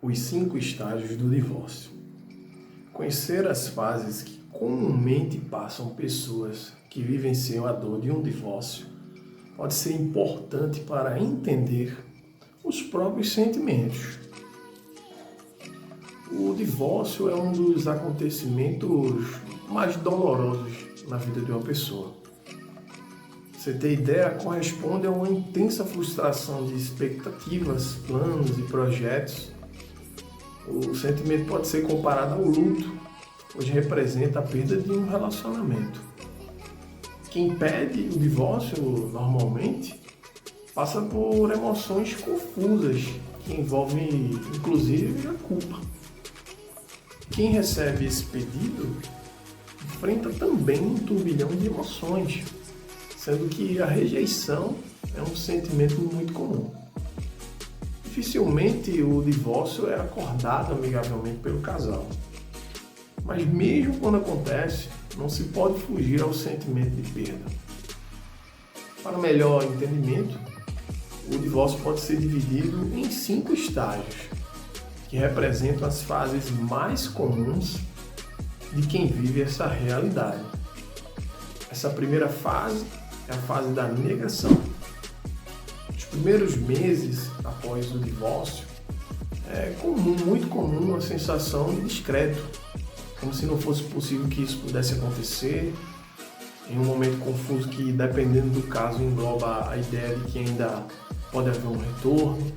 Os 5 estágios do divórcio. Conhecer as fases que comumente passam pessoas que vivenciam a dor de um divórcio pode ser importante para entender os próprios sentimentos. O divórcio é um dos acontecimentos mais dolorosos na vida de uma pessoa. Você ter ideia, corresponde a uma intensa frustração de expectativas, planos e projetos. O sentimento pode ser comparado ao luto, pois representa a perda de um relacionamento. Quem pede o divórcio, normalmente, passa por emoções confusas, que envolvem, inclusive, a culpa. Quem recebe esse pedido enfrenta também um turbilhão de emoções, sendo que a rejeição é um sentimento muito comum. Dificilmente o divórcio é acordado amigavelmente pelo casal. Mas mesmo quando acontece, não se pode fugir ao sentimento de perda. Para melhor entendimento, o divórcio pode ser dividido em 5 estágios, que representam as fases mais comuns de quem vive essa realidade. Essa primeira fase é a fase da negação. Nos primeiros meses após o divórcio, é muito comum a sensação de descrédito, como se não fosse possível que isso pudesse acontecer, em um momento confuso que, dependendo do caso, engloba a ideia de que ainda pode haver um retorno.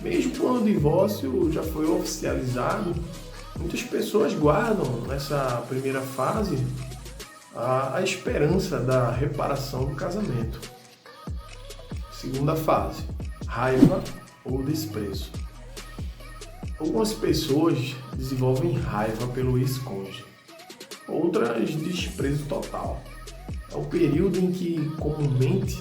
Mesmo quando o divórcio já foi oficializado, muitas pessoas guardam nessa primeira fase a esperança da reparação do casamento. Segunda fase, raiva ou desprezo. Algumas pessoas desenvolvem raiva pelo ex-cônjuge, outras desprezo total. É o período em que comumente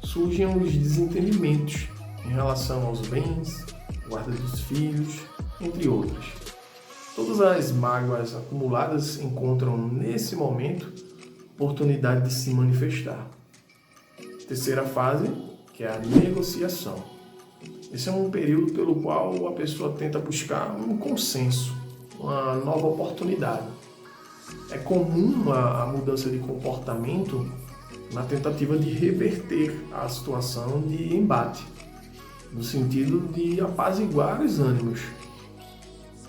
surgem os desentendimentos em relação aos bens, guarda dos filhos, entre outras. Todas as mágoas acumuladas encontram nesse momento oportunidade de se manifestar. Terceira fase, que é a negociação. Esse é um período pelo qual a pessoa tenta buscar um consenso, uma nova oportunidade. É comum a mudança de comportamento na tentativa de reverter a situação de embate, no sentido de apaziguar os ânimos.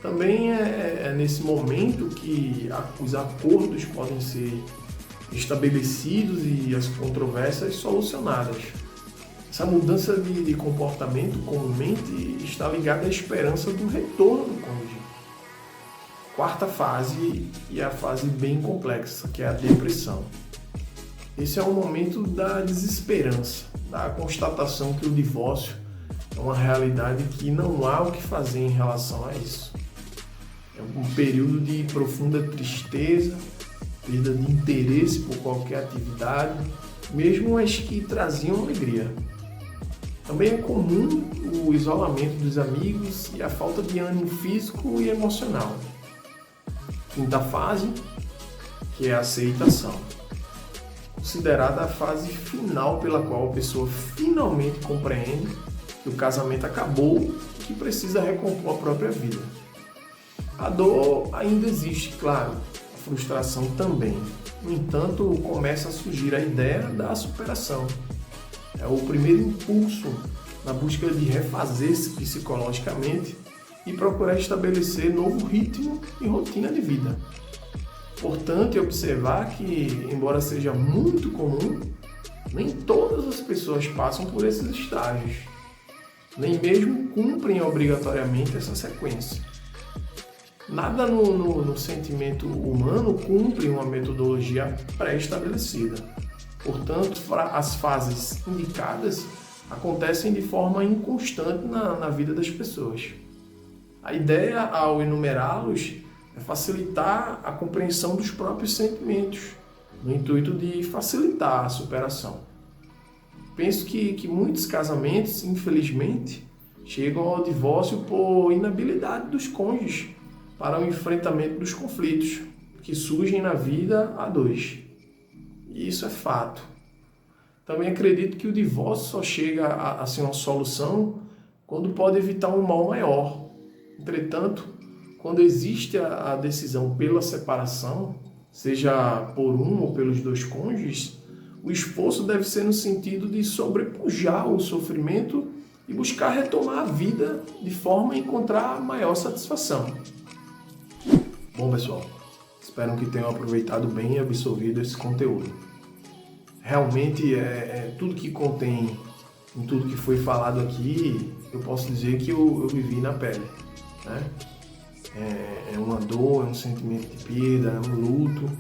Também é nesse momento que os acordos podem ser estabelecidos e as controvérsias solucionadas. Essa mudança de comportamento comumente está ligada à esperança do retorno do cônjuge. Quarta fase, e a fase bem complexa, que é a depressão. Esse é o momento da desesperança, da constatação que o divórcio é uma realidade que não há o que fazer em relação a isso. É um período de profunda tristeza, perda de interesse por qualquer atividade, mesmo as que traziam alegria. Também é comum o isolamento dos amigos e a falta de ânimo físico e emocional. Quinta fase, que é a aceitação. Considerada a fase final pela qual a pessoa finalmente compreende que o casamento acabou e que precisa recompor a própria vida. A dor ainda existe, claro, a frustração também. No entanto, começa a surgir a ideia da superação. É o primeiro impulso na busca de refazer-se psicologicamente e procurar estabelecer novo ritmo e rotina de vida. Importante observar que, embora seja muito comum, nem todas as pessoas passam por esses estágios, nem mesmo cumprem obrigatoriamente essa sequência. Nada no sentimento humano cumpre uma metodologia pré-estabelecida. Portanto, as fases indicadas acontecem de forma inconstante na vida das pessoas. A ideia, ao enumerá-los, é facilitar a compreensão dos próprios sentimentos, no intuito de facilitar a superação. Penso que muitos casamentos, infelizmente, chegam ao divórcio por inabilidade dos cônjuges para o enfrentamento dos conflitos que surgem na vida a dois. E isso é fato. Também acredito que o divórcio só chega a ser uma solução quando pode evitar um mal maior, Entretanto, quando existe a decisão pela separação, seja por um ou pelos dois cônjuges, o esforço deve ser no sentido de sobrepujar o sofrimento e buscar retomar a vida de forma a encontrar maior satisfação. Bom, pessoal, espero que tenham aproveitado bem e absorvido esse conteúdo. Realmente, tudo que contém, em tudo que foi falado aqui, eu posso dizer que eu vivi na pele, né? É uma dor, é um sentimento de perda, é um luto.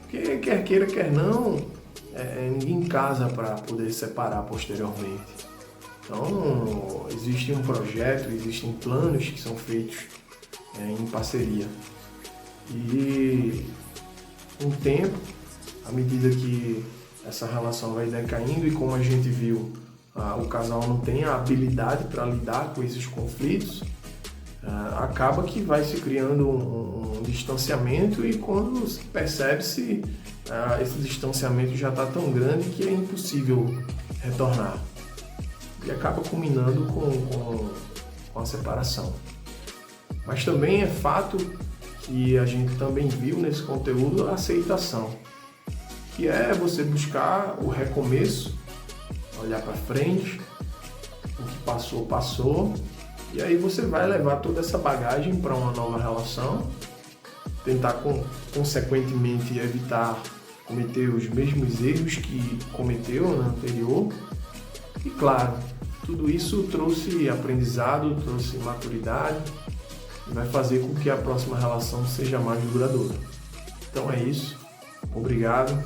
Porque quer queira, quer não, ninguém casa para poder separar posteriormente. Então, existe um projeto, existem planos que são feitos em parceria. E com o tempo, à medida que essa relação vai decaindo e como a gente viu, o casal não tem a habilidade para lidar com esses conflitos, acaba que vai se criando um distanciamento e quando se percebe-se, esse distanciamento já está tão grande que é impossível retornar. E acaba culminando com a separação. Mas também é fato que a gente também viu nesse conteúdo a aceitação, que é você buscar o recomeço, olhar para frente, o que passou, passou, e aí você vai levar toda essa bagagem para uma nova relação, tentar consequentemente evitar cometer os mesmos erros que cometeu na anterior. E claro, tudo isso trouxe aprendizado, trouxe maturidade e vai fazer com que a próxima relação seja mais duradoura. Então é isso. Obrigado.